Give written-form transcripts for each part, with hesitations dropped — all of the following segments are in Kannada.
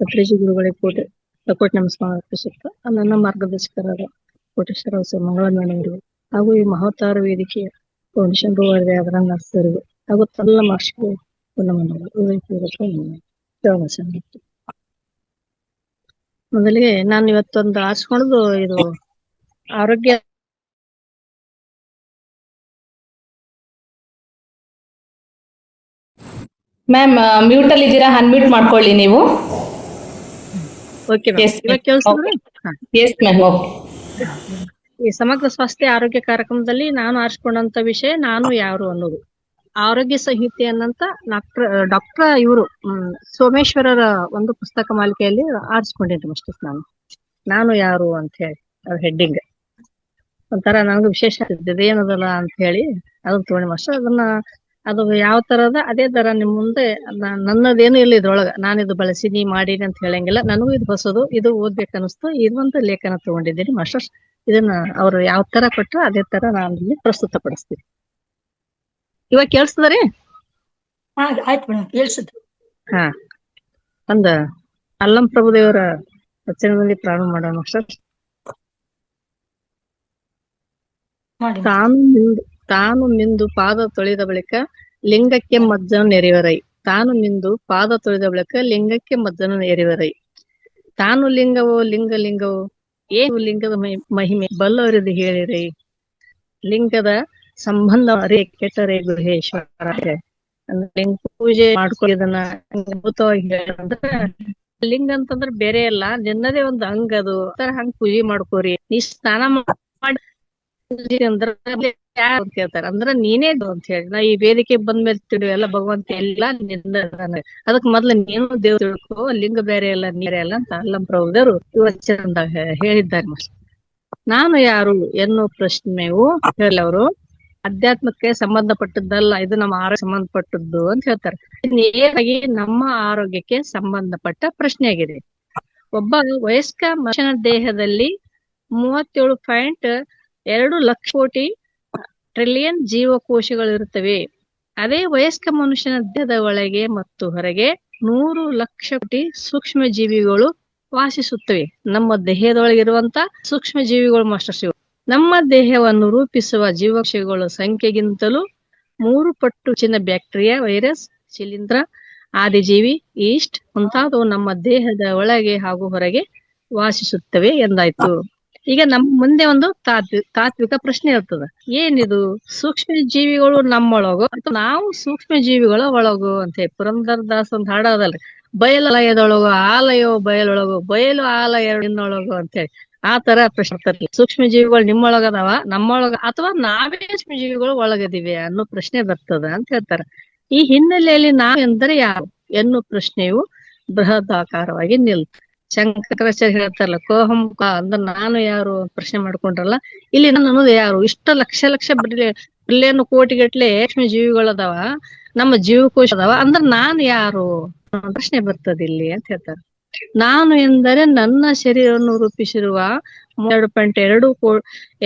ಪತ್ರಿಜಿ ಗುರುಗಳಿಗೆ ಕೋಟಿ ನಮಸ್ಕಾರ ಅರ್ಪಿಸುತ್ತಾ ನನ್ನ ಮಾರ್ಗದರ್ಶಕರಾದ ಕೋಟೇಶ್ವರ ಮಂಗಳ ಮೇಡಮರು ಹಾಗೂ ಈ ಮಹೋತ್ತಾರ ವೇದಿಕೆಯ ಫೌಂಡೇಶನ್ ಅದರ ನರ್ಸರಿಗೂ ಹಾಗೂ ತಲ್ಲ ಮಾರ್ಷಿಗೆ ಮೊದಲಿಗೆ ನಾನು ಇವತ್ತೊಂದು ಆರಿಸ್ಕೊಳ್ಳೋದು ಇದು ಆರೋಗ್ಯ. ಮ್ಯಾಮ್ ಮ್ಯೂಟ್ ಅಲ್ಲಿ ಇದ್ದೀರಾ, ಅನ್ಮ್ಯೂಟ್ ಮಾಡ್ಕೊಳ್ಳಿ ನೀವು. Okay ma'am. ಈ ಸಮಗ್ರ ಸ್ವಾಸ್ಥ್ಯ ಆರೋಗ್ಯ ಕಾರ್ಯಕ್ರಮದಲ್ಲಿ ನಾನು ಆರಿಸ್ಕೊಂಡಂತ ವಿಷಯ ನಾನು ಯಾರು ಅನ್ನೋದು. ಆರೋಗ್ಯ ಸಂಹಿತೆ ಅನ್ನಂತ ಡಾಕ್ಟರ್ ಇವರು ಸೋಮೇಶ್ವರರ ಒಂದು ಪುಸ್ತಕ ಮಾಲಿಕೆಯಲ್ಲಿ ಆರಿಸ್ಕೊಂಡಿದ್ದೆ ಅಷ್ಟೇ. ನಾನು ಯಾರು ಅಂತ ಹೇಳಿ ಹೆಡ್ಡಿಂಗ್ ಒಂಥರ ನನಗೆ ವಿಶೇಷ ಏನದಲ್ಲ ಅಂತ ಹೇಳಿ ಅದನ್ನ ತಗೊಂಡಿ ಮಾಸ್ಟರ್. ಅದನ್ನ ಅದು ಯಾವ ತರದ ಅದೇ ತರ ನಿಮ್ ಮುಂದೆ ನನ್ನದೇನು ಇಲ್ಲ ಇದ್ರೊಳಗ ನಾನಿದು ಬಳಸಿನಿ ಮಾಡೀನಿ ಅಂತ ಹೇಳಂಗಿಲ್ಲ. ನನಗೂ ಇದು ಹೊಸದು, ಇದು ಓದ್ಬೇಕನ್ನಿಸ್ತು, ಇದೊಂದು ಲೇಖನ ತಗೊಂಡಿದ್ದೀನಿ ಮಾಸ್ಟರ್. ಇದನ್ನ ಅವ್ರು ಯಾವ ತರ ಕೊಟ್ಟರು ಅದೇ ತರ ನಾನು ಇಲ್ಲಿ ಪ್ರಸ್ತುತ ಪಡಿಸ್ತೀನಿ. ಇವಾಗ ಕೇಳಿಸ್ತದ್ರಿ? ಆಯ್ತು ಮೇಡಮ್, ಕೇಳಿಸುತ್ತೆ. ಹಾ, ಒಂದ ಅಲ್ಲಂ ಪ್ರಭುದೇವರ ವಚನದಲ್ಲಿ ಪ್ರಾರಂಭ ಮಾಡೋಣ ಮಾಸ್ಟರ್. ತಾನು ಮಿಂದು ಪಾದ ತೊಳೆದ ಬಳಿಕ ಲಿಂಗಕ್ಕೆ ಮಜ್ಜನ ಎರೆಯುವರೈ. ತಾನು ಮಿಂದು ಪಾದ ತೊಳೆದ ಬಳಿಕ ಲಿಂಗಕ್ಕೆ ಮಜ್ಜನ ಎರೆಯುವರೈ. ತಾನು ಲಿಂಗವೋ ಲಿಂಗವೋ ಏನು ಲಿಂಗದ ಮಹಿಮೆ ಬಲ್ಲವರಿದು ಹೇಳಿರೈ. ಲಿಂಗದ ಸಂಬಂಧ ಅರೇ ಕೆಟ್ಟರೆ ಗುಹೇಶ್ವರ. ಲಿಂಗ ಪೂಜೆ ಮಾಡ್ಕೊಳ್ಳೋದನ್ನ ಅದ್ಭುತವಾಗಿ ಹೇಳಂದ್ರೆ ಲಿಂಗ ಅಂತಂದ್ರೆ ಬೇರೆ ಅಲ್ಲ, ನಿನ್ನದೇ ಒಂದು ಅಂಗ ಅದು. ಹಂಗ ಪೂಜೆ ಮಾಡ್ಕೋರಿ, ನೀ ಸ್ನಾನ ಮಾಡಿ ಅಂದ್ರೆ ಯಾರು ಅಂತ ಹೇಳ್ತಾರ ಅಂದ್ರೆ ನೀನೇ ಅಂತ ಹೇಳಿ. ನಾ ಈ ವೇದಿಕೆ ಬಂದ್ಮೇಲೆ ತಿಳಿಯೋ ಎಲ್ಲ ಭಗವಂತ ಎಲ್ಲ ನಿಂದ. ಅದಕ್ ಮೊದ್ಲು ನೀನು ದೇವ್ರು ತಿಳ್ಕೊ, ಲಿಂಗ ಬೇರೆ ಅಲ್ಲ ನೀರೇ ಅಲ್ಲ ಅಂತ ಅಲ್ಲಂ ಪ್ರಭುದೇವರು ವಚನದಾಗ ಹೇಳಿದ್ದಾರೆ. ನಾನು ಯಾರು ಎನ್ನುವ ಪ್ರಶ್ನೆಯು ಹೇಳವರು ಅಧ್ಯಾತ್ಮಕ್ಕೆ ಸಂಬಂಧಪಟ್ಟದ್ದಲ್ಲ, ಇದು ನಮ್ಮ ಆರೋಗ್ಯ ಸಂಬಂಧಪಟ್ಟದ್ದು ಅಂತ ಹೇಳ್ತಾರೆ. ನೇರವಾಗಿ ನಮ್ಮ ಆರೋಗ್ಯಕ್ಕೆ ಸಂಬಂಧಪಟ್ಟ ಪ್ರಶ್ನೆ ಆಗಿದೆ. ಒಬ್ಬ ವಯಸ್ಕ ಮನುಷ್ಯನ ದೇಹದಲ್ಲಿ 37.2 ಲಕ್ಷ ಕೋಟಿ ಟ್ರಿಲಿಯನ್ ಜೀವಕೋಶಗಳಿರುತ್ತವೆ. ಅದೇ ವಯಸ್ಕ ಮನುಷ್ಯನ ದೇಹದ ಒಳಗೆ ಮತ್ತು ಹೊರಗೆ 100 ಲಕ್ಷ ಕೋಟಿ ಸೂಕ್ಷ್ಮ ಜೀವಿಗಳು ವಾಸಿಸುತ್ತವೆ. ನಮ್ಮ ದೇಹದೊಳಗಿರುವಂತ ಸೂಕ್ಷ್ಮ ಜೀವಿಗಳು ಮಾಸ್ಟರ್ಸ್ ಇವು. ನಮ್ಮ ದೇಹವನ್ನು ರೂಪಿಸುವ ಜೀವಕೋಶಗಳ ಸಂಖ್ಯೆಗಿಂತಲೂ 3 ಪಟ್ಟು ಹೆಚ್ಚಿನ ಬ್ಯಾಕ್ಟೀರಿಯಾ, ವೈರಸ್, ಶಿಲೀಂಧ್ರ, ಆದಿಜೀವಿ, ಈಸ್ಟ್ ಮುಂತಾದವು ನಮ್ಮ ದೇಹದ ಒಳಗೆ ಹಾಗೂ ಹೊರಗೆ ವಾಸಿಸುತ್ತವೆ ಎಂದಾಯ್ತು. ಈಗ ನಮ್ಮ ಮುಂದೆ ಒಂದು ತಾತ್ವಿಕ ಪ್ರಶ್ನೆ ಇರ್ತದ. ಏನಿದು ಸೂಕ್ಷ್ಮ ಜೀವಿಗಳು ನಮ್ಮೊಳಗೋ ಅಥವಾ ನಾವು ಸೂಕ್ಷ್ಮ ಜೀವಿಗಳ ಒಳಗೋ ಅಂತ ಹೇಳಿ ಪುರಂದರದಾಸ್ ಒಂದು ಹಾಡೋದಲ್ರಿ, ಬಯಲಯದೊಳಗೋ ಆಲಯೋ ಬಯಲೊಳಗೋ ಬಯಲು ಆಲಯ ನಿನ್ನೊಳಗೋ ಅಂತ ಹೇಳಿ. ಆ ತರ ಪ್ರಶ್ನೆ ಇರ್ತದೆ. ಸೂಕ್ಷ್ಮ ಜೀವಿಗಳು ನಿಮ್ಮೊಳಗದವ ನಮ್ಮೊಳಗ ಅಥವಾ ನಾವೇ ಸೂಕ್ಷ್ಮ ಜೀವಿಗಳು ಒಳಗದಿವೆ ಅನ್ನೋ ಪ್ರಶ್ನೆ ಬರ್ತದ ಅಂತ ಹೇಳ್ತಾರ. ಈ ಹಿನ್ನೆಲೆಯಲ್ಲಿ ನಾವು ಎಂದರೆ ಯಾರು ಎನ್ನುವ ಪ್ರಶ್ನೆಯು ಬೃಹದಾಕಾರವಾಗಿ ನಿಲ್ತು. ಶಂಕರಾಚಾರ್ಯ ಹೇಳ್ತಾರಲ್ಲ, ಕೋಹಂ ಅಂದ್ರೆ ನಾನು ಯಾರು ಪ್ರಶ್ನೆ ಮಾಡ್ಕೊಂಡ್ರಲ್ಲ, ಇಲ್ಲಿ ನಾನು ಅನ್ನೋದು ಯಾರು? ಇಷ್ಟ ಲಕ್ಷ ಬಿಲಿಯನ್ ಕೋಟಿಗಟ್ಲೆ ಸೂಕ್ಷ್ಮ ಜೀವಿಗಳದಾವ, ನಮ್ಮ ಜೀವಕೋಶ ಅದಾವ, ಅಂದ್ರೆ ನಾನು ಯಾರು ಪ್ರಶ್ನೆ ಬರ್ತದೆ ಇಲ್ಲಿ ಅಂತ ಹೇಳ್ತಾರೆ. ನಾನು ಎಂದರೆ ನನ್ನ ಶರೀರವನ್ನು ರೂಪಿಸಿರುವ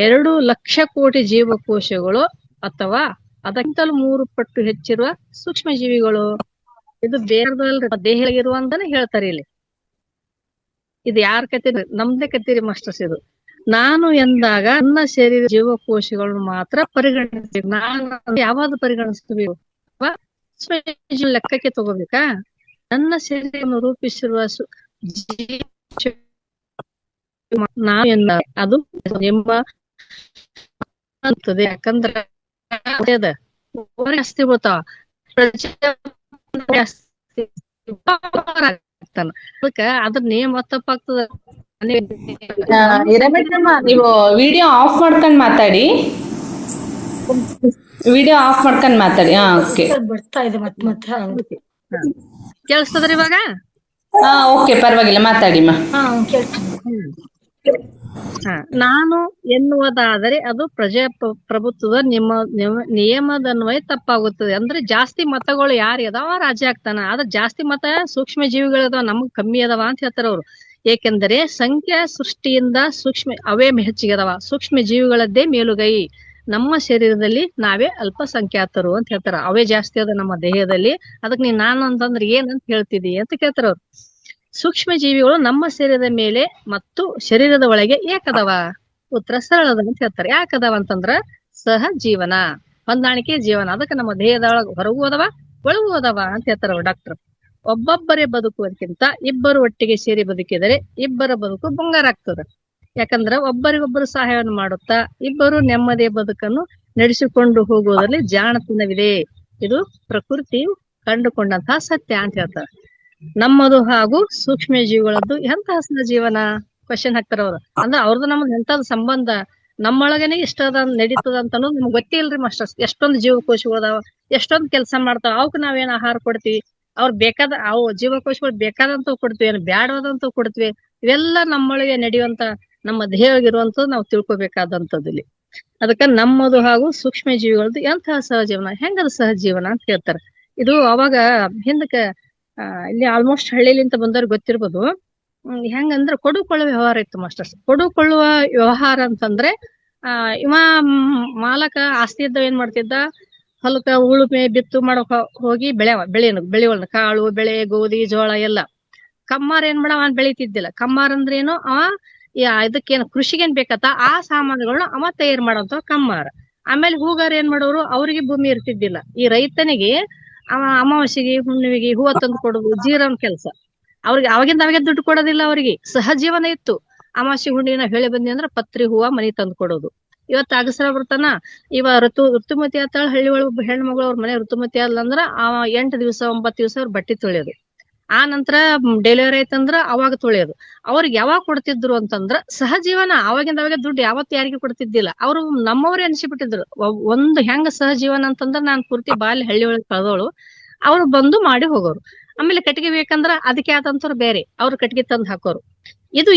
2 ಲಕ್ಷ ಕೋಟಿ ಜೀವಕೋಶಗಳು ಅಥವಾ ಅದಕ್ಕಿಂತಲೂ 3 ಪಟ್ಟು ಹೆಚ್ಚಿರುವ ಸೂಕ್ಷ್ಮ ಜೀವಿಗಳು. ಇದು ಬೇರೆದಲ್ರಿ, ದೇಹದಲ್ಲಿರುವಂತಾನೆ ಹೇಳ್ತಾರೆ ಇಲ್ಲಿ. ಇದು ಯಾರ ಕತೀರಿ? ನಮ್ದೇ ಕತೀರಿ ಮಾಸ್ಟರ್ಸ್. ಇದು ನಾನು ಎಂದಾಗ ನನ್ನ ಶರೀರ ಜೀವಕೋಶಗಳನ್ನು ಮಾತ್ರ ಪರಿಗಣಿಸ್ತೀವಿ. ನಾನು ಯಾವಾಗ ಪರಿಗಣಿಸ್ತೀವಿ? ಲೆಕ್ಕಕ್ಕೆ ತಗೋಬೇಕಾ? ನನ್ನ ಶರೀರವನ್ನು ರೂಪಿಸಿರುವ ನಾವು ಎಂದಾಗ ಅದು ಎಂಬ ಅಂತದೆ. ಯಾಕಂದ್ರೆ ಆಸ್ತಿ ಬಿಡ್ತಾವ, ಅದಕ್ಕ ಅದ್ರ ನೇಮ ತಪ್ಪಾಗ್ತದ. ನೀವು ವಿಡಿಯೋ ಆಫ್ ಮಾಡ್ಕೊಂಡ್ ಮಾತಾಡಿ. ಹಾ, ಓಕೆ. ಬರ್ತಾ ಇದೆ ಮತ್ತೆ ಕೇಳಿಸ್ತದ್ರಿ ಇವಾಗ? ಓಕೆ, ಪರವಾಗಿಲ್ಲ, ಮಾತಾಡಿ ಮಾ. ನಾನು ಎನ್ನುವುದಾದರೆ ಅದು ಪ್ರಜಾಪ್ರಭುತ್ವದ ನಿಯಮದನ್ವಯ ತಪ್ಪಾಗುತ್ತದೆ. ಅಂದ್ರೆ ಜಾಸ್ತಿ ಮತಗಳು ಯಾರಿಗೆ ಅದಾವ ರಾಜ್ಯ ಆಗ್ತಾನ. ಆದ್ರೆ ಜಾಸ್ತಿ ಮತ ಸೂಕ್ಷ್ಮ ಜೀವಿಗಳದಾವ, ನಮಗ್ ಕಮ್ಮಿ ಅದಾವ ಅಂತ ಹೇಳ್ತಾರ ಅವ್ರು. ಏಕೆಂದರೆ ಸಂಖ್ಯಾ ಸೃಷ್ಟಿಯಿಂದ ಅವೇ ಹೆಚ್ಚಿಗೆ ಅದಾವ. ಸೂಕ್ಷ್ಮ ಜೀವಿಗಳದ್ದೇ ಮೇಲುಗೈ. ನಮ್ಮ ಶರೀರದಲ್ಲಿ ನಾವೇ ಅಲ್ಪಸಂಖ್ಯಾತರು ಅಂತ ಹೇಳ್ತಾರ. ಅವೇ ಜಾಸ್ತಿ ಅದ ನಮ್ಮ ದೇಹದಲ್ಲಿ. ಅದಕ್ಕೆ ನಾನು ಅಂತಂದ್ರೆ ಏನಂತ ಹೇಳ್ತಿದಿ ಅಂತ ಕೇಳ್ತಾರ ಅವ್ರು. ಸೂಕ್ಷ್ಮ ಜೀವಿಗಳು ನಮ್ಮ ಶರೀರದ ಮೇಲೆ ಮತ್ತು ಶರೀರದ ಒಳಗೆ ಯಾಕದವ? ಉತ್ತರ ಸರಳದ ಅಂತ ಹೇಳ್ತಾರೆ. ಯಾಕದವ ಅಂತಂದ್ರ ಸಹ ಜೀವನ, ಹೊಂದಾಣಿಕೆ ಜೀವನ. ಅದಕ್ಕೆ ನಮ್ಮ ದೇಹದೊಳಗ ಹೊರಗೂ ಅದಾವ ಒಳಗೂ ಅದಾವ ಅಂತ ಹೇಳ್ತಾರ ಡಾಕ್ಟರ್. ಒಬ್ಬೊಬ್ಬರೇ ಬದುಕುವುದಕ್ಕಿಂತ ಇಬ್ಬರು ಒಟ್ಟಿಗೆ ಸೇರಿ ಬದುಕಿದರೆ ಇಬ್ಬರ ಬದುಕು ಬಂಗಾರ ಆಗ್ತದ. ಯಾಕಂದ್ರ ಒಬ್ಬರಿಗೊಬ್ಬರು ಸಹಾಯವನ್ನು ಮಾಡುತ್ತಾ ಇಬ್ಬರು ನೆಮ್ಮದಿಯ ಬದುಕನ್ನು ನಡೆಸಿಕೊಂಡು ಹೋಗುವುದರಲ್ಲಿ ಜಾಣತನವಿದೆ. ಇದು ಪ್ರಕೃತಿಯು ಕಂಡುಕೊಂಡಂತಹ ಸತ್ಯ ಅಂತ ಹೇಳ್ತಾರೆ. ನಮ್ಮದು ಹಾಗೂ ಸೂಕ್ಷ್ಮ ಜೀವಿಗಳದ್ದು ಎಂತಹ ಜೀವನ ಕ್ವಶನ್ ಹಾಕ್ತಾರ ಅವ್ರು. ಅಂದ್ರೆ ಅವ್ರದ್ದು ನಮ್ದು ಎಂತದ್ ಸಂಬಂಧ, ನಮ್ಮೊಳಗನೆ ಇಷ್ಟದ ನಡೀತದ ಅಂತ ಅನ್ನೋದು ನಮ್ಗೆ ಗೊತ್ತೇ ಇಲ್ರಿ ಮಾಸ್ಟರ್ಸ್. ಎಷ್ಟೊಂದು ಜೀವಕೋಶಗಳು ಅದಾವ, ಎಷ್ಟೊಂದು ಕೆಲಸ ಮಾಡ್ತಾವ. ಅವಕ್ ನಾವೇನ್ ಆಹಾರ ಕೊಡ್ತೀವಿ, ಅವ್ರ ಬೇಕಾದ ಅವು ಜೀವಕೋಶಗಳು ಬೇಕಾದಂತವ್ ಕೊಡ್ತೀವಿ, ಏನ್ ಬ್ಯಾಡವಾದಂತವ್ ಕೊಡ್ತೀವಿ. ಇವೆಲ್ಲ ನಮ್ಮೊಳಗೆ ನಡೆಯುವಂತ ನಮ್ಮ ದೇಹವಾಗಿರುವಂತದ್ದು ನಾವು ತಿಳ್ಕೊಬೇಕಾದಂತದ್ದು ಇಲ್ಲಿ. ಅದಕ್ಕ ನಮ್ಮದು ಹಾಗೂ ಸೂಕ್ಷ್ಮ ಜೀವಿಗಳದ್ದು ಎಂತಹ ಸಹಜೀವನ, ಹೆಂಗದ ಸಹಜೀವನ ಅಂತ ಹೇಳ್ತಾರೆ. ಇದು ಅವಾಗ ಹಿಂದಕ್ಕೆ ಇಲ್ಲಿ ಆಲ್ಮೋಸ್ಟ್ ಹಳ್ಳಿಲಿಂತ ಬಂದವ್ರಿಗೆ ಗೊತ್ತಿರ್ಬೋದು. ಹೆಂಗಂದ್ರೆ ಕೊಡುಕೊಳ್ಳುವ ವ್ಯವಹಾರ ಇತ್ತು ಮಾಸ್ಟರ್ಸ್. ಕೊಡುಕೊಳ್ಳುವ ವ್ಯವಹಾರ ಅಂತಂದ್ರೆ ಇವ ಮಾಲಕ ಆಸ್ತಿ ಇದ್ದವ ಏನ್ ಮಾಡ್ತಿದ್ದ, ಹೊಲಕ್ಕ ಉಳುಮೆ ಬಿತ್ತು ಮಾಡಕ್ ಹೋಗಿ ಬೆಳೆವನ್ನ ಕಾಳು ಬೆಳೆ ಗೋಧಿ ಜೋಳ ಎಲ್ಲ. ಕಮ್ಮಾರ ಏನ್ ಮಾಡವ, ಅವನ್ ಬೆಳಿತಿದ್ದಿಲ್ಲ. ಕಮ್ಮಾರ ಅಂದ್ರೆ ಏನು, ಅವ ಇದಕ್ಕೇನು ಕೃಷಿಗೇನ್ ಬೇಕತ್ತ ಆ ಸಾಮಾನುಗಳನ್ನ ಅವ ತಯಾರು ಮಾಡೋಂತ ಕಮ್ಮಾರ. ಆಮೇಲೆ ಹೂಗಾರ ಏನ್ ಮಾಡೋರು, ಅವ್ರಿಗೆ ಭೂಮಿ ಇರ್ತಿದ್ದಿಲ್ಲ. ಈ ರೈತನಿಗೆ ಅಮಾವಾಸ್ಯೆಗೆ ಹುಣ್ಣಿಮೆಗೆ ಹೂವ ತಂದು ಕೊಡೋದು ಜೀರನ್ ಕೆಲಸ. ಅವ್ರಿಗೆ ಅವಾಗಿಂದ ದುಡ್ಡು ಕೊಡೋದಿಲ್ಲ. ಅವ್ರಿಗೆ ಸಹಜೀವನ ಇತ್ತು. ಅಮಾವಾಸ್ಯೆ ಹುಣ್ಣಿನ ಹೇಳಿ ಬಂದಿ ಅಂದ್ರ ಪತ್ರಿ ಹೂವ ಮನಿ ತಂದು ಕೊಡೋದು. ಇವತ್ತು ಅಗಸರ ಬರ್ತಾನ, ಇವ ಋತುಮತಿ ಆತಾಳ ಹಳ್ಳಿ ಒಳಗ ಹೆಣ್ಣು ಮಗಳು ಅವ್ರ ಮನೆ ಋತುಮತಿ ಆದ್ಲ ಅಂದ್ರ 8 ದಿವಸ 9 ದಿವಸ ಅವ್ರ ಬಟ್ಟೆ ತೊಳೆಯೋದು. ಆ ನಂತರ ಡೆಲಿವರಿ ಆಯ್ತಂದ್ರ ಅವಾಗ ತೊಳೆಯೋದು. ಅವ್ರಿಗೆ ಯಾವಾಗ ಕೊಡ್ತಿದ್ರು ಅಂತಂದ್ರ ಸಹಜೀವನ. ಅವಾಗಿಂದ ದುಡ್ಡು ಯಾವತ್ತು ಯಾರಿಗೆ ಕೊಡ್ತಿದ್ದಿಲ್ಲ. ಅವ್ರು ನಮ್ಮವ್ರೇ ಅನ್ಸಿಬಿಟ್ಟಿದ್ರು. ಒಂದು ಹೆಂಗ ಸಹಜೀವನ ಅಂತಂದ್ರ ನಾನ್ ಪೂರ್ತಿ ಬಾಲ್ಯ ಹಳ್ಳಿ ಒಳಗೆ ಕಳೆದವಳು. ಅವ್ರು ಬಂದು ಮಾಡಿ ಹೋಗೋರು. ಆಮೇಲೆ ಕಟ್ಟಿಗೆ ಬೇಕಂದ್ರ ಅದಕ್ಕೆ ಆದಂತವ್ರು ಬೇರೆ, ಅವ್ರು ಕಟ್ಟಿಗೆ ತಂದು ಹಾಕೋರು. ಇದು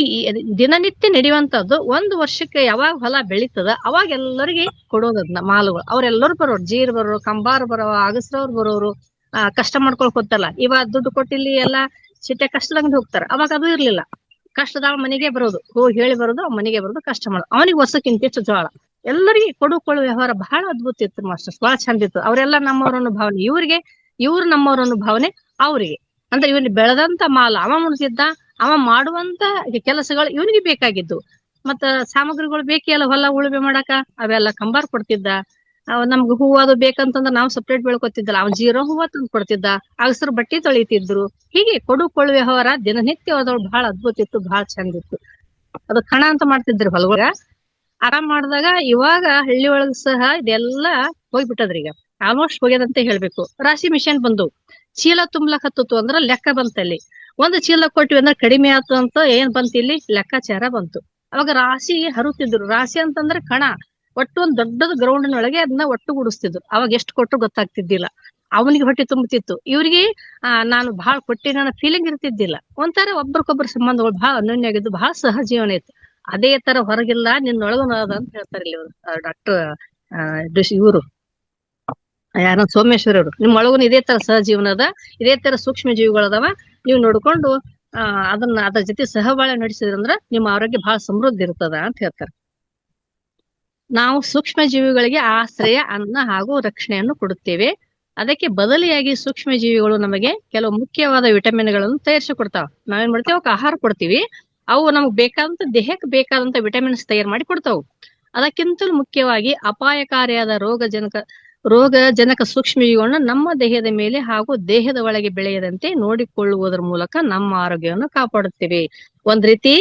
ದಿನನಿತ್ಯ ನಡೆಯುವಂತದ್ದು. ಒಂದು ವರ್ಷಕ್ಕೆ ಯಾವಾಗ ಹೊಲ ಬೆಳೀತದ ಅವಾಗ ಎಲ್ಲರಿಗೆ ಕೊಡೋದದ್ನ ಮಾಲುಗಳು. ಅವ್ರೆಲ್ಲರೂ ಬರೋರು, ಜೀರ್ ಬರೋರು, ಕಂಬಾರ ಬರೋರು, ಅಗಸ್ರವ್ರು ಬರೋರು. ಕಷ್ಟ ಮಾಡ್ಕೊಳಕ್ ಹೋಗ್ತಾರಲ್ಲ, ಇವಾಗ ದುಡ್ಡು ಕೊಟ್ಟಿಲ್ಲಿ ಎಲ್ಲಾ ಸಿಟ್ಟೆ ಕಷ್ಟದಂಗ ಹೋಗ್ತಾರ. ಅವಾಗ ಅದು ಇರ್ಲಿಲ್ಲ. ಕಷ್ಟದ ಮನೆಗೆ ಬರೋದು, ಹೋಗಿ ಹೇಳಿ ಬರೋದು, ಮನೆಗೆ ಬರೋದು, ಕಷ್ಟ ಮಾಡೋದು. ಅವನಿಗೆ ವರ್ಷಕ್ಕಿಂತ ಹೆಚ್ಚು ಜೋಳ. ಎಲ್ಲರಿಗೆ ಕೊಡುಕೊಳ್ಳುವ ವ್ಯವಹಾರ ಬಹಳ ಅದ್ಭುತ ಇತ್ತು ಮಾಸ್ಟರ್ಸ್, ಬಹಳ ಚಂದ ಇತ್ತು. ಅವರೆಲ್ಲ ನಮ್ಮವರನ್ನು ಭಾವನೆ ಇವ್ರಿಗೆ, ಇವ್ರು ನಮ್ಮವರನ್ನು ಭಾವನೆ ಅವ್ರಿಗೆ. ಅಂದ್ರೆ ಇವನ್ ಬೆಳೆದಂತ ಮಾಲ ಅವ ಮುಡ್ತಿದ್ದ, ಅವ ಮಾಡುವಂತ ಕೆಲಸಗಳು ಇವನಿಗೆ ಬೇಕಾಗಿದ್ದು. ಮತ್ತ ಸಾಮಗ್ರಿಗಳು ಬೇಕೇ ಅಲ್ಲ ಹೊಲ ಉಳುಮೆ ಮಾಡಾಕ, ಅವೆಲ್ಲ ಕಂಬಾರ್ ಕೊಡ್ತಿದ್ದ. ನಮ್ಗೆ ಹೂವು ಅದು ಬೇಕಂತಂದ್ರ ನಾವು ಸಪ್ರೇಟ್ ಬೆಳ್ಕೊತಿದ್ದಲ್ಲ, ಅವ್ನ್ ಜೀರೋ ಹೂವ ತಂದು ಕೊಡ್ತಿದ್ದ. ಅಗಸರು ಬಟ್ಟೆ ತೊಳಿತಿದ್ರು. ಹೀಗೆ ಕೊಡುಕೊಳ್ಳುವ ವ್ಯವಹಾರ ದಿನನಿತ್ಯ ಬಹಳ ಅದ್ಭುತ ಇತ್ತು, ಬಹಳ ಚಂದ ಇತ್ತು. ಅದು ಕಣ ಅಂತ ಮಾಡ್ತಿದ್ರು ಹೊಲಗ. ಆರಾಮ್ ಮಾಡಿದಾಗ ಇವಾಗ ಹಳ್ಳಿ ಒಳಗ ಸಹ ಇದೆಲ್ಲಾ ಹೋಗ್ಬಿಟ್ಟದ್ರಿ. ಈಗ ಆಲ್ಮೋಸ್ಟ್ ಹೋಗ್ಯದಂತೆ ಹೇಳ್ಬೇಕು. ರಾಶಿ ಮಿಷನ್ ಬಂದು ಚೀಲ ತುಂಬ್ಲಕ್ ಹತ್ತತು ಅಂದ್ರ ಲೆಕ್ಕ ಬಂತಲ್ಲಿ. ಒಂದು ಚೀಲ ಕೊಟ್ಟಿವಿ ಅಂದ್ರೆ ಕಡಿಮೆ ಆಯ್ತು ಅಂತ ಏನ್ ಬಂತ ಇಲ್ಲಿ ಲೆಕ್ಕಾಚಾರ ಬಂತು. ಅವಾಗ ರಾಶಿ ಹರುತ್ತಿದ್ರು. ರಾಶಿ ಅಂತಂದ್ರೆ ಕಣ. ಒಟ್ಟು ಒಂದ್ ದೊಡ್ಡದ ಗ್ರೌಂಡ್ನೊಳಗೆ ಅದನ್ನ ಒಟ್ಟುಗೂಡಿಸ್ತಿದ್ರು. ಅವಾಗ ಎಷ್ಟು ಕೊಟ್ಟರು ಗೊತ್ತಾಗ್ತಿದ್ದಿಲ್ಲ. ಅವನಿಗೆ ಹೊಟ್ಟೆ ತುಂಬುತ್ತಿತ್ತು, ಇವ್ರಿಗೆ ನಾನು ಬಹಳ ಕೊಟ್ಟಿನ ಫೀಲಿಂಗ್ ಇರ್ತಿದ್ದಿಲ್ಲ. ಒಂಥರ ಒಬ್ರಿಗೊಬ್ರ ಸಂಬಂಧಗಳು ಬಹಳ ಅನ್ಯೋನ್ಯ ಆಗಿದ್ದು, ಬಹಳ ಸಹಜೀವನ ಇತ್ತು. ಅದೇ ತರ ಹೊರಗಿಲ್ಲ, ನಿನ್ನೊಳಗನ ಅದ ಅಂತ ಹೇಳ್ತಾರೆ ಇಲ್ಲಿ ಡಾಕ್ಟರ್ ಇವರು ಯಾರ ಸೋಮೇಶ್ವರಿ ಅವರು. ನಿಮ್ ಒಳಗುನ ಇದೇ ತರ ಸಹಜೀವನ ಅದ, ಇದೇ ತರ ಸೂಕ್ಷ್ಮ ಜೀವಿಗಳದಾವ. ನೀವು ನೋಡ್ಕೊಂಡು ಅದ್ರ ಜೊತೆ ಸಹಬಾಳ್ವೆ ನಡೆಸಿದ್ರಂದ್ರ ನಿಮ್ಮ ಆರೋಗ್ಯ ಬಹಳ ಸಮೃದ್ಧಿ ಇರ್ತದ ಅಂತ ಹೇಳ್ತಾರೆ. ನಾವು ಸೂಕ್ಷ್ಮ ಜೀವಿಗಳಿಗೆ ಆಶ್ರಯ, ಅನ್ನ ಹಾಗೂ ರಕ್ಷಣೆಯನ್ನು ಕೊಡುತ್ತೇವೆ. ಅದಕ್ಕೆ ಬದಲಿಯಾಗಿ ಸೂಕ್ಷ್ಮ ಜೀವಿಗಳು ನಮಗೆ ಕೆಲವು ಮುಖ್ಯವಾದ ವಿಟಮಿನ್ಗಳನ್ನು ತಯಾರಿಸಿ ಕೊಡ್ತಾವ. ನಾವೇನ್ ಮಾಡ್ತೀವಿ, ಅವಕ್ಕೆ ಆಹಾರ ಕೊಡ್ತೀವಿ. ಅವು ನಮ್ಗೆ ಬೇಕಾದಂತ ದೇಹಕ್ಕೆ ಬೇಕಾದಂತ ವಿಟಮಿನ್ಸ್ ತಯಾರು ಮಾಡಿ ಕೊಡ್ತಾವು. ಅದಕ್ಕಿಂತಲೂ ಮುಖ್ಯವಾಗಿ ಅಪಾಯಕಾರಿಯಾದ ರೋಗಜನಕ ಸೂಕ್ಷ್ಮ ಜೀವಿಗಳನ್ನ ನಮ್ಮ ದೇಹದ ಮೇಲೆ ಹಾಗೂ ದೇಹದ ಒಳಗೆ ಬೆಳೆಯದಂತೆ ನೋಡಿಕೊಳ್ಳುವುದರ ಮೂಲಕ ನಮ್ಮ ಆರೋಗ್ಯವನ್ನು ಕಾಪಾಡುತ್ತೇವೆ. ಒಂದ್ ರೀತಿ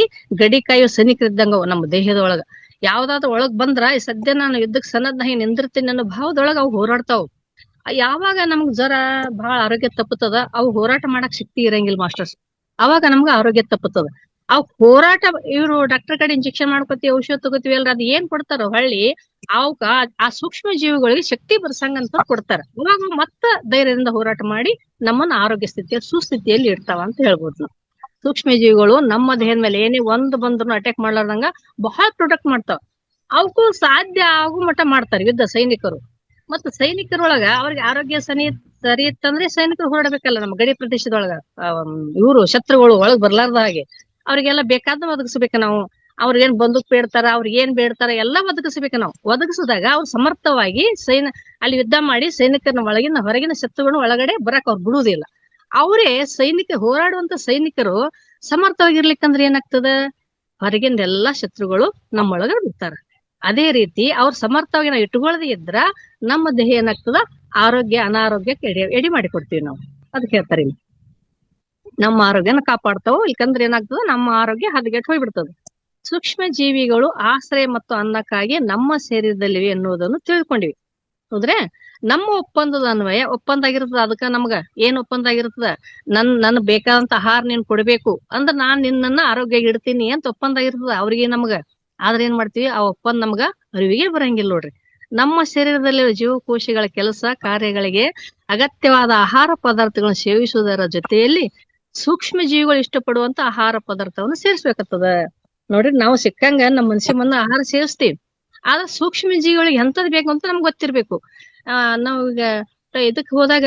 ಗಡಿ ಕಾಯುವ ಸೈನಿಕರಿದ್ದಂಗ ನಮ್ಮ ದೇಹದ ಒಳಗ. ಯಾವ್ದಾದ್ರು ಒಳಗ್ ಬಂದ್ರ ಈ ಸದ್ಯ ನಾನು ಯುದ್ಧಕ್ಕೆ ಸನ್ನದ್ಧ ನಿಂದಿರ್ತೀನಿ ಅನ್ನೋ ಭಾವದೊಳಗ ಅವು ಹೋರಾಡ್ತಾವ್. ಯಾವಾಗ ನಮ್ಗ್ ಜ್ವರ ಬಹಳ ಆರೋಗ್ಯ ತಪ್ಪುತ್ತದ, ಅವು ಹೋರಾಟ ಮಾಡಕ್ ಶಕ್ತಿ ಇರಂಗಿಲ್ಲ ಮಾಸ್ಟರ್ಸ್. ಅವಾಗ ನಮ್ಗ ಆರೋಗ್ಯ ತಪ್ಪುತ್ತದ. ಅವ್ ಹೋರಾಟ, ಇವ್ರು ಡಾಕ್ಟರ್ ಕಡೆ ಇಂಜೆಕ್ಷನ್ ಮಾಡ್ಕೊತೀವಿ, ಔಷಧ ತಗೋತೀವಿ ಅಲ್ರ, ಅದ್ ಏನ್ ಕೊಡ್ತಾರ ಹೊಳ್ಳಿ ಅವಕ್ಕ ಆ ಸೂಕ್ಷ್ಮ ಜೀವಿಗಳಿಗೆ ಶಕ್ತಿ ಬರ್ಸಂಗ ಅಂತ ಕೊಡ್ತಾರ. ಅವಾಗ ಮತ್ತ ಧೈರ್ಯದಿಂದ ಹೋರಾಟ ಮಾಡಿ ನಮ್ಮನ್ನ ಆರೋಗ್ಯ ಸ್ಥಿತಿಯಲ್ಲಿ ಸುಸ್ಥಿತಿಯಲ್ಲಿ ಇಡ್ತಾವ ಅಂತ ಹೇಳ್ಬೋದು ನಾವು. ಸೂಕ್ಷ್ಮ ಜೀವಿಗಳು ನಮ್ಮ ದೇಹದ ಮೇಲೆ ಏನೇ ಒಂದು ಬಂದ್ರು ಅಟ್ಯಾಕ್ ಮಾಡ್ಲಾರ್ದಂಗ ಬಹಳ ಪ್ರೊಟೆಕ್ಟ್ ಮಾಡ್ತಾವ. ಅವಕ್ಕೂ ಸಾಧ್ಯ ಆಗು ಮಟ್ಟ ಮಾಡ್ತಾರೆ ಯುದ್ಧ ಸೈನಿಕರು. ಮತ್ತ ಸೈನಿಕರೊಳಗ ಅವ್ರಿಗೆ ಆರೋಗ್ಯ ಸರಿ ಇತ್ತಂದ್ರೆ ಸೈನಿಕರು ಹೊರಡ್ಬೇಕಲ್ಲ ನಮ್ಮ ಗಡಿ ಪ್ರದೇಶದೊಳಗ. ಇವರು ಶತ್ರುಗಳು ಒಳಗ್ ಬರ್ಲಾರ್ದ ಹಾಗೆ ಅವ್ರಿಗೆಲ್ಲ ಬೇಕಾದ ಒದಗಿಸ್ಬೇಕ ನಾವು. ಅವ್ರಿಗೇನ್ ಬಂದೂಕ್ ಬೇಡ್ತಾರ, ಅವ್ರಿಗೆ ಏನ್ ಬೇಡ್ತಾರ ಎಲ್ಲಾ ಒದಗಿಸ್ಬೇಕ ನಾವು. ಒದಗಿಸಿದಾಗ ಅವ್ರು ಸಮರ್ಥವಾಗಿ ಅಲ್ಲಿ ಯುದ್ಧ ಮಾಡಿ ಸೈನಿಕರನ್ನ ಹೊರಗಿನ ಶತ್ರುಗಳನ್ನ ಒಳಗಡೆ ಬರಕ್ ಅವ್ರು ಬಿಡುವುದಿಲ್ಲ. ಅವರೇ ಹೋರಾಡುವಂತ ಸೈನಿಕರು ಸಮರ್ಥವಾಗಿರ್ಲಿಕ್ಕಂದ್ರೆ ಏನಾಗ್ತದ, ಹೊರಗಿಂದ ಎಲ್ಲಾ ಶತ್ರುಗಳು ನಮ್ಮೊಳಗ ಬಿಡ್ತಾರ. ಅದೇ ರೀತಿ ಅವ್ರ ಸಮರ್ಥವಾಗಿ ನಾವು ಇಟ್ಕೊಳ್ಳದೆ ಇದ್ರ ನಮ್ಮ ದೇಹ ಏನಾಗ್ತದ, ಆರೋಗ್ಯ ಅನಾರೋಗ್ಯಕ್ಕೆ ಎಡಿ ಮಾಡಿ ಕೊಡ್ತೀವಿ ನಾವು. ಅದಕ್ಕೆ ಹೇಳ್ತಾರೆ ಇಲ್ಲಿ ನಮ್ಮ ಆರೋಗ್ಯನ ಕಾಪಾಡ್ತಾವ, ಇಲ್ಕಂದ್ರೆ ಏನಾಗ್ತದ, ನಮ್ಮ ಆರೋಗ್ಯ ಹದಗೆಟ್ಟು ಹೋಗ್ಬಿಡ್ತದೆ. ಸೂಕ್ಷ್ಮ ಜೀವಿಗಳು ಆಶ್ರಯ ಮತ್ತು ಅನ್ನಕ್ಕಾಗಿ ನಮ್ಮ ಶರೀರದಲ್ಲಿವೆ ಎನ್ನುವುದನ್ನು ತಿಳ್ಕೊಂಡಿವಿ. ಹೌದ್ರೆ, ನಮ್ಮ ಒಪ್ಪಂದದ ಅನ್ವಯ ಒಪ್ಪಂದ ಆಗಿರ್ತದ. ಅದಕ್ಕ ನಮ್ಗ ಏನ್ ಒಪ್ಪಂದ ಆಗಿರ್ತದ, ನನ್ ಬೇಕಾದಂತ ಆಹಾರ ನೀನ್ ಕೊಡ್ಬೇಕು ಅಂದ್ರ ನಾನ್ ನಿನ್ನನ್ನ ಆರೋಗ್ಯ ಇಡ್ತೀನಿ ಅಂತ ಒಪ್ಪಂದ ಆಗಿರ್ತದ ಅವ್ರಿಗೆ ನಮ್ಗ. ಆದ್ರೆ ಏನ್ ಮಾಡ್ತೀವಿ, ಆ ಒಪ್ಪಂದ ನಮ್ಗ ಅರಿವಿಗೆ ಬರಂಗಿಲ್ಲ ನೋಡ್ರಿ. ನಮ್ಮ ಶರೀರದಲ್ಲಿರುವ ಜೀವಕೋಶಗಳ ಕೆಲಸ ಕಾರ್ಯಗಳಿಗೆ ಅಗತ್ಯವಾದ ಆಹಾರ ಪದಾರ್ಥಗಳನ್ನು ಸೇವಿಸುವುದರ ಜೊತೆಯಲ್ಲಿ ಸೂಕ್ಷ್ಮ ಜೀವಿಗಳು ಇಷ್ಟಪಡುವಂತ ಆಹಾರ ಪದಾರ್ಥವನ್ನು ಸೇರಿಸ್ಬೇಕಾಗ್ತದ. ನೋಡ್ರಿ, ನಾವು ಸಿಕ್ಕಂಗ ನಮ್ಮ ಮನುಷ್ಯ ಮುಂದ ಆಹಾರ ಸೇವಿಸ್ತೀವಿ. ಆದ್ರೆ ಸೂಕ್ಷ್ಮ ಜೀವಿಗಳಿಗೆ ಎಂತದ್ ಬೇಕು ಅಂತ ನಮ್ಗೆ ಗೊತ್ತಿರ್ಬೇಕು. ನಾವೀಗ ಇದಕ್ ಹೋದಾಗ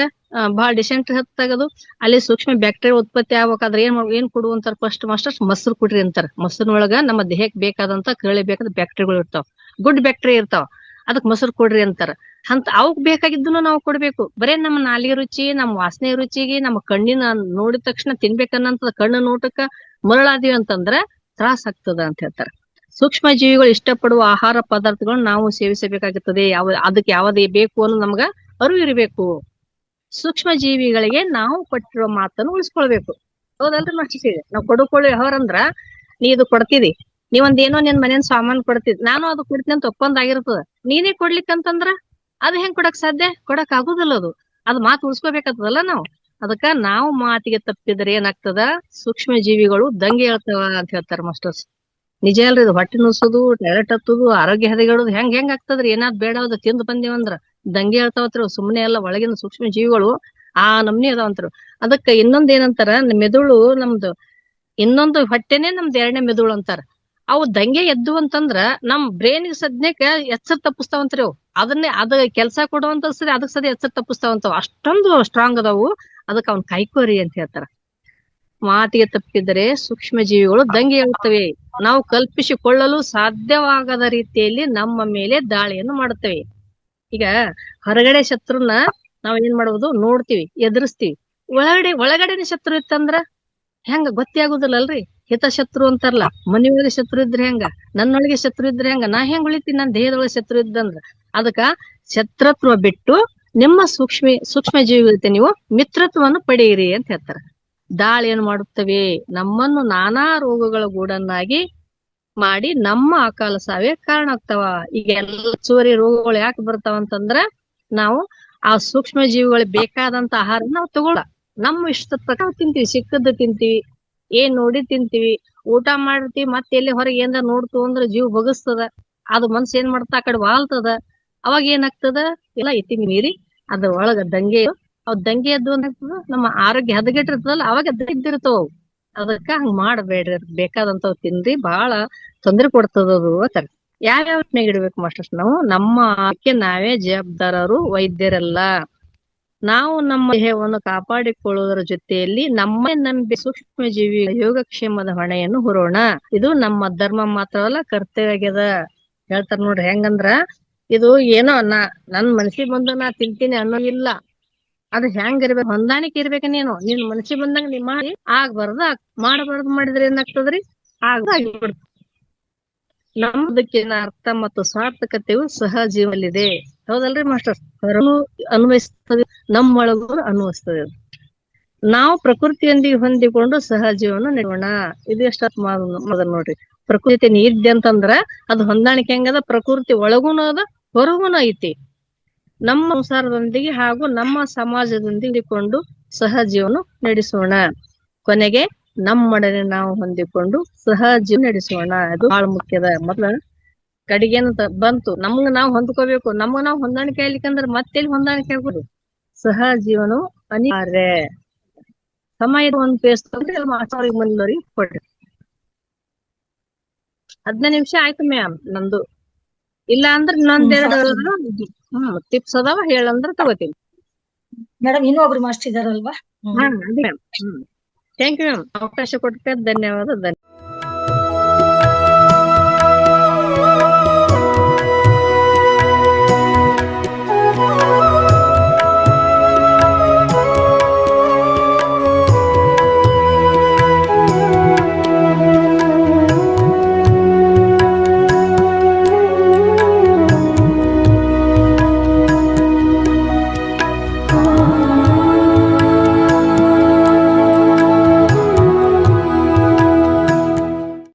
ಬಹಳ ಡಿಸೆಂಟ್ರಿ ಹತ್ತಾಗದು, ಅಲ್ಲಿ ಸೂಕ್ಷ್ಮ ಬ್ಯಾಕ್ಟೀರಿಯಾ ಉತ್ಪತ್ತಿ ಆಗ್ಬೇಕಾದ್ರೆ ಏನ್ ಕೊಡು ಅಂತಾರ, ಫಸ್ಟ್ ಮಾಸ್ಟರ್ಸ್ ಮೊಸರು ಕೊಡ್ರಿ ಅಂತಾರ. ಮೊಸರಿನೊಳಗ ನಮ್ಮ ದೇಹಕ್ಕೆ ಬೇಕಾದಂತ ಬೇಕಾದ ಬ್ಯಾಕ್ಟೀರಿಯಾಗಳು ಇರ್ತಾವ, ಗುಡ್ ಬ್ಯಾಕ್ಟೀರಿಯಾ ಇರ್ತಾವ, ಅದಕ್ ಮೊಸರು ಕೊಡ್ರಿ ಅಂತಾರ. ಅಂತ ಅವಕ್ ಬೇಕಾಗಿದ್ದನ್ನು ನಾವು ಕೊಡ್ಬೇಕು. ಬರೇ ನಮ್ಮ ನಾಲಿಗೆ ರುಚಿ, ನಮ್ಮ ವಾಸನೆ ರುಚಿಗೆ, ನಮ್ಮ ಕಣ್ಣಿನ ನೋಡಿದ ತಕ್ಷಣ ತಿನ್ಬೇಕನ್ನಂತ ಕಣ್ಣು ನೋಟಕ್ಕ ಮರಳಾದೀವಿ ಅಂತಂದ್ರ ತ್ರಾಸ ಆಗ್ತದ ಅಂತ ಹೇಳ್ತಾರ. ಸೂಕ್ಷ್ಮ ಜೀವಿಗಳು ಇಷ್ಟಪಡುವ ಆಹಾರ ಪದಾರ್ಥಗಳನ್ನು ನಾವು ಸೇವಿಸಬೇಕಾಗುತ್ತದೆ. ಅದಕ್ಕೆ ಯಾವುದೇ ಬೇಕು ಅನ್ನೋದು ನಮ್ಗ ಅರಿವು ಇರಬೇಕು. ಸೂಕ್ಷ್ಮ ಜೀವಿಗಳಿಗೆ ನಾವು ಕೊಟ್ಟಿರುವ ಮಾತನ್ನು ಉಳಿಸ್ಕೊಳ್ಬೇಕು. ಹೌದಲ್ರಿ ಮಾಸ್ಟರ್? ನಾವು ಕೊಡುಕೊಳ್ಳಿ ಯಾವ್ರಂದ್ರ, ನೀ ಇದು ಕೊಡ್ತಿದಿ, ನೀವೊಂದೇನೋ ನಿನ್ ಮನೇನ್ ಸಾಮಾನ್ ಕೊಡ್ತಿದ್, ನಾನು ಅದು ಕೊಡ್ತೀನಿ ಅಂತ ಒಪ್ಪಂದ ಆಗಿರ್ತದ. ನೀನೇ ಕೊಡ್ಲಿಕ್ಕಂತಂದ್ರ ಅದ್ ಹೆಂಗ್ ಕೊಡಕ್ ಸಾಧ್ಯ? ಕೊಡಕ್ ಆಗುದಿಲ್ಲ. ಅದು ಮಾತು ಉಳಿಸ್ಕೋಬೇಕಾಗ್ತದಲ್ಲ ನಾವು. ಅದಕ್ಕ ನಾವು ಮಾತಿಗೆ ತಪ್ಪಿದ್ರೆ ಏನಾಗ್ತದ, ಸೂಕ್ಷ್ಮ ಜೀವಿಗಳು ದಂಗೆ ಹೇಳ್ತಾವ ಅಂತ ಹೇಳ್ತಾರ ಮಾಸ್ಟರ್ಸ್. ನಿಜ ಅಲ್ರಿ ಇದು. ಹೊಟ್ಟೆ ನುಸುದು, ಟಾಯ್ಲೆಟ್ ಹತ್ತುದು, ಆರೋಗ್ಯ ಹದಗೆಡುದು ಹೆಂಗ್ ಆಗ್ತದ್ರಿ? ಏನಾದ್ ಬೇಡ ತಿಂದು ಬಂದೇವಂದ್ರ ದಂಗೆ ಹೇಳ್ತಾವತ್ರಿ. ಸುಮ್ಮನೆ ಎಲ್ಲ ಒಳಗಿನ ಸೂಕ್ಷ್ಮ ಜೀವಿಗಳು ಆ ನಮ್ನಿ ಅದಾವಂತ್ರು. ಅದಕ್ಕ ಇನ್ನೊಂದ್ ಏನಂತಾರ, ಮೆದುಳು ನಮ್ದು ಇನ್ನೊಂದು ಹೊಟ್ಟೆನೆ ನಮ್ದು ಎರಡನೇ ಮೆದುಳು ಅಂತಾರ. ಅವು ದಂಗೆ ಎದ್ದು ಅಂತಂದ್ರ ನಮ್ ಬ್ರೇನ್ ಸದ್ಯಕ್ಕ ಎಚ್ಚರ ತಪ್ಪಿಸ್ತಾವಂತ್ರಿ ಅವು. ಅದ ಕೆಲ್ಸ ಕೊಡುವಂತ ಸರಿ ಅದಕ್ ಸದಿ ಎಚ್ಚರ ತಪ್ಪಿಸ್ತಾವಂತಾವ. ಅಷ್ಟೊಂದು ಸ್ಟ್ರಾಂಗ್ ಅದಾವು. ಅದಕ್ ಅವ್ನ್ ಕಾಯ್ಕೋರಿ ಅಂತ ಹೇಳ್ತಾರ. ಮಾತಿಗೆ ತಪ್ಪಿದರೆ ಸೂಕ್ಷ್ಮ ಜೀವಿಗಳು ದಂಗೆ ಏಳುತ್ತವೆ. ನಾವು ಕಲ್ಪಿಸಿಕೊಳ್ಳಲು ಸಾಧ್ಯವಾಗದ ರೀತಿಯಲ್ಲಿ ನಮ್ಮ ಮೇಲೆ ದಾಳಿಯನ್ನು ಮಾಡುತ್ತವೆ. ಈಗ ಹೊರಗಡೆ ಶತ್ರುನ ನಾವ್ ಏನ್ ಮಾಡುವುದು, ನೋಡ್ತಿವಿ, ಎದುರಿಸ್ತೀವಿ. ಒಳಗಡೆನೆ ಶತ್ರು ಇತ್ತಂದ್ರ ಹೆಂಗ ಗೊತ್ತೇ ಆಗುದಿಲ್ಲಲ್ರಿ? ಹಿತಶತ್ರು ಅಂತಾರಲ್ಲ, ಮನೆಯೊಳಗೆ ಶತ್ರು ಇದ್ರೆ ಹೆಂಗ, ನನ್ನೊಳಗೆ ಶತ್ರು ಇದ್ರೆ ಹೆಂಗ, ನಾ ಹೆಂಗ್ ಉಳಿತೀನಿ ನನ್ನ ದೇಹದೊಳಗೆ ಶತ್ರು ಇದ್ದಂದ್ರ? ಅದಕ್ಕ ಶತ್ರುತ್ವ ಬಿಟ್ಟು ನಿಮ್ಮ ಸೂಕ್ಷ್ಮ ಜೀವಿ ಜೊತೆ ನೀವು ಮಿತ್ರತ್ವವನ್ನು ಪಡೆಯಿರಿ ಅಂತ ಹೇಳ್ತಾರ. ದಾಳಿ ಏನ್ ಮಾಡುತ್ತವೆ, ನಮ್ಮನ್ನು ನಾನಾ ರೋಗಗಳ ಗೂಡನ್ನಾಗಿ ಮಾಡಿ ನಮ್ಮ ಅಕಾಲ ಸಾವೇ ಕಾರಣ ಆಗ್ತಾವ. ಈಗ ಎಲ್ಲ ಚೋರಿ ರೋಗಗಳು ಯಾಕೆ ಬರ್ತಾವ ಅಂತಂದ್ರ, ನಾವು ಆ ಸೂಕ್ಷ್ಮ ಜೀವಿಗಳಿಗೆ ಬೇಕಾದಂತ ಆಹಾರ ನಾವು ತಗೊಳ್ಳ, ನಮ್ಮ ಇಷ್ಟದ ಪ್ರಕಾರ ತಿಂತೀವಿ, ಸಿಕ್ಕದ್ದು ತಿಂತೀವಿ, ಏನ್ ನೋಡಿ ತಿಂತೀವಿ, ಊಟ ಮಾಡಿರ್ತೀವಿ. ಮತ್ತೆ ಎಲ್ಲಿ ಹೊರಗೆ ಏನಾರ ನೋಡ್ತು ಅಂದ್ರ ಜೀವ ಬಗಸ್ತದ, ಅದು ಮನ್ಸ ಏನ್ ಮಾಡ್ತಾ ಆ ಕಡೆ ವಾಲ್ತದ. ಅವಾಗ ಏನಾಗ್ತದ, ಎಲ್ಲ ಇತಿ ಮೀರಿ ಅದ್ರ ಒಳಗ ದಂಗೆ ದಂಗೆ ಎದ್ದು ಏನಾಗ್ತದ, ನಮ್ಮ ಆರೋಗ್ಯ ಹದಗೆಟ್ಟಿರ್ತದಲ್ಲ, ಅವಾಗ ಇದ್ದಿರ್ತಾವ. ಅದಕ್ಕ ಹಂಗ್ ಮಾಡಬೇಡ್ರಿ, ಬೇಕಾದಂತವ್ ತಿನ್ರಿ, ಬಹಳ ತೊಂದರೆ ಕೊಡ್ತದದು ಅಂತಾರ. ಯಾವ್ಯಾವ ಇಡ್ಬೇಕು ಮಾಸ್ಟರ್ಸ್? ನಾವು ನಮ್ಮ ಆರೋಗ್ಯಕ್ಕೆ ನಾವೇ ಜವಾಬ್ದಾರರು, ವೈದ್ಯರಲ್ಲ. ನಾವು ನಮ್ಮ ದೇಹವನ್ನು ಕಾಪಾಡಿಕೊಳ್ಳುವುದರ ಜೊತೆಯಲ್ಲಿ ನಮ್ಮ ನಂಬಿ ಸೂಕ್ಷ್ಮ ಜೀವಿ ಯೋಗಕ್ಷೇಮದ ಹೊಣೆಯನ್ನು ಹೊರೋಣ. ಇದು ನಮ್ಮ ಧರ್ಮ ಮಾತ್ರವಲ್ಲ, ಕರ್ತವ್ಯ ಆಗ್ಯದ. ಹೇಳ್ತಾರ ನೋಡ್ರಿ ಹೆಂಗಂದ್ರ, ಇದು ಏನೋ ನನ್ ಮನಸ್ಸಿಗೆ ಬಂದು ನಾ ತಿಂತೀನಿ ಅನ್ನೋ ಇಲ್ಲ. ಅದು ಹೆಂಗ್ ಇರ್ಬೇಕು, ಹೊಂದಾಣಿಕೆ ಇರ್ಬೇಕ. ನಿನ್ ಮನಸ್ಸಿಗೆ ಬಂದಂಗ ನೀ ಮಾಡಿ, ಆಗ್ಬಾರ್ದು ಮಾಡಬಾರ್ದು ಮಾಡಿದ್ರೆ ಏನಾಗ್ತದ್ರಿ, ಆಗಿಬಿಡ್ತ. ನಮ್ಮದಕ್ಕಿನ ಅರ್ಥ ಮತ್ತು ಸಾರ್ಥಕತೆಯು ಸಹಜೀವನಲ್ಲಿದೆ. ಹೌದಲ್ರಿ ಮಾಸ್ಟರ್? ಹೊರನು ಅನ್ವಯಿಸ್ತದೆ, ನಮ್ಮೊಳಗೂ ಅನ್ವಯಿಸ್ತದೆ. ನಾವು ಪ್ರಕೃತಿಯೊಂದಿಗೆ ಹೊಂದಿಕೊಂಡು ಸಹಜೀವನ ನಡೆಯೋಣ. ಇದು ಎಷ್ಟ ಮೊದಲು ನೋಡ್ರಿ. ಪ್ರಕೃತಿ ಇದ್ದೆ ಅಂತಂದ್ರ ಅದು ಹೊಂದಾಣಿಕೆ ಹೆಂಗದ, ಪ್ರಕೃತಿ ಒಳಗೂನು ಅದ, ಹೊರಗೂನು ಐತಿ. ನಮ್ಮ ಸಂಸಾರದೊಂದಿಗೆ ಹಾಗೂ ನಮ್ಮ ಸಮಾಜದೊಂದಿಗೆ ಕೊಂಡು ಸಹಜೀವನ ನಡೆಸೋಣ. ಕೊನೆಗೆ ನಮ್ಮೊಡನೆ ನಾವು ಹೊಂದಿಕೊಂಡು ಸಹಜೀವನ ನಡೆಸೋಣ. ಅದು ಬಹಳ ಮುಖ್ಯದ. ಮೊದ್ಲ ಕಡಿಗೇನಂತ ಬಂತು, ನಮ್ಗ ನಾವು ಹೊಂದ್ಕೋಬೇಕು. ನಮ್ಗ ನಾವು ಹೊಂದಾಣಿಕೆ ಆಗ್ಲಿಕ್ಕಂದ್ರ ಮತ್ತೆಲ್ಲಿ ಹೊಂದಾಣಿಕೆ ಆಗೋದು? ಸಹಜೀವನವು ಅನಿವಾರ್ಯ. ಸಮಯದ ಒಂದ್ ಪೇಸ್ ತಗೊಂಡ್ರೆ ಮಾಸ್ಟರ್ಗೆ ಮುಂದುವರಿ ಕೊಡ್ರಿ. 15 ನಿಮಿಷ ಆಯ್ತು ಮ್ಯಾಮ್ ನಂದು. ಇಲ್ಲ ಅಂದ್ರೆ ಇನ್ನೊಂದೆರಡು ಟಿಪ್ಸ್ ಅದಾವ, ಹೇಳಂದ್ರ ತಗೋತೀನಿ. ಮೇಡಮ್ ಇನ್ನೊಬ್ರು ಮಾಸ್ಟರ್ ಇದಾರಲ್ವಾ? Thank you ma'am. ಅವಕಾಶ ಕೊಟ್ಟಕ್ಕೆ ಧನ್ಯವಾದ.